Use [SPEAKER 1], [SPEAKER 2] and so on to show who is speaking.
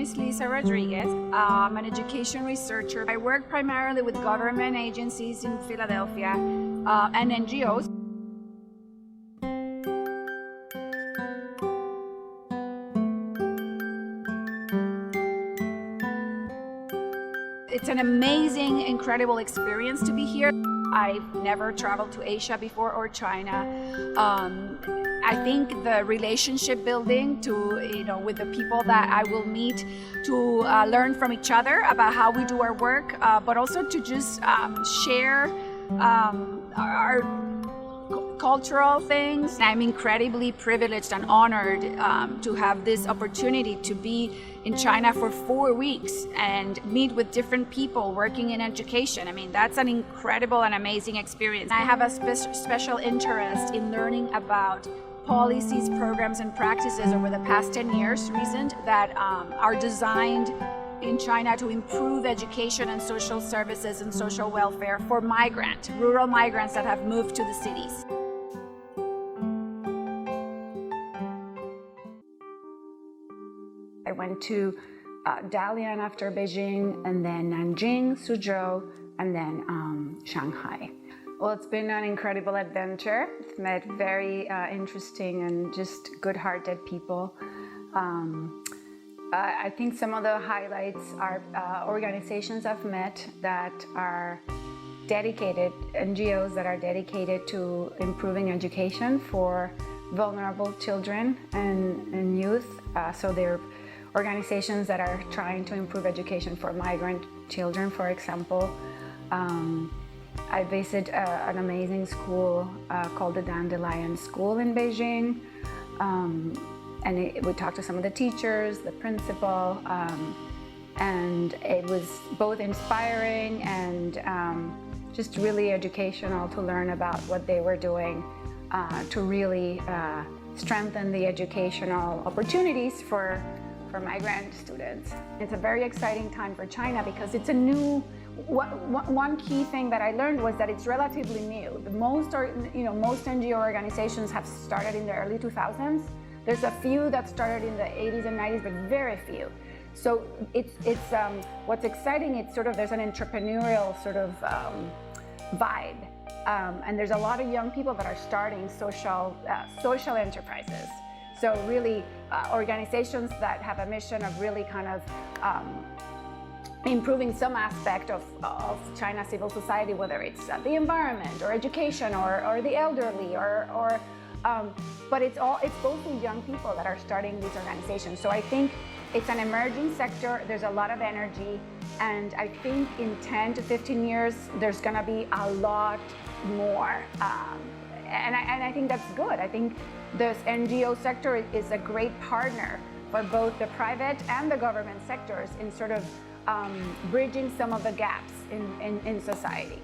[SPEAKER 1] is Lisa Rodriguez. I'm an education researcher. I work primarily with government agencies in Philadelphia and NGOs. It's an amazing, incredible experience to be here. I've never traveled to Asia before or China. I think the relationship building with the people that I will meet to learn from each other about how we do our work, but also to just share our cultural things. I'm incredibly privileged and honored to have this opportunity to be in China for 4 weeks and meet with different people working in education. I mean, that's an incredible and amazing experience. I have a special interest in learning about policies, programs, and practices over the past 10 years recent that are designed in China to improve education and social services and social welfare for rural migrants that have moved to the cities. I went to Dalian after Beijing, and then Nanjing, Suzhou, and then Shanghai. Well, it's been an incredible adventure. I've met very interesting and just good-hearted people. I think some of the highlights are organizations I've met that are dedicated, NGOs that are dedicated to improving education for vulnerable children and youth. So they're organizations that are trying to improve education for migrant children, for example. I visited an amazing school called the Dandelion School in Beijing. And we talked to some of the teachers, the principal, and it was both inspiring and just really educational to learn about what they were doing to really strengthen the educational opportunities for migrant students. It's a very exciting time for China because it's a new, one key thing that I learned was that it's relatively new. Most NGO organizations have started in the early 2000s. There's a few that started in the 80s and 90s, but very few. So it's what's exciting, it's sort of, there's an entrepreneurial sort of vibe. And there's a lot of young people that are starting social enterprises. So really organizations that have a mission of really kind of improving some aspect of China's civil society, whether it's the environment or education or the elderly but it's mostly young people that are starting these organizations. So I think it's an emerging sector. There's a lot of energy, and I think in 10 to 15 years there's going to be a lot more. And I think that's good. I think this NGO sector is a great partner for both the private and the government sectors in sort of bridging some of the gaps in society.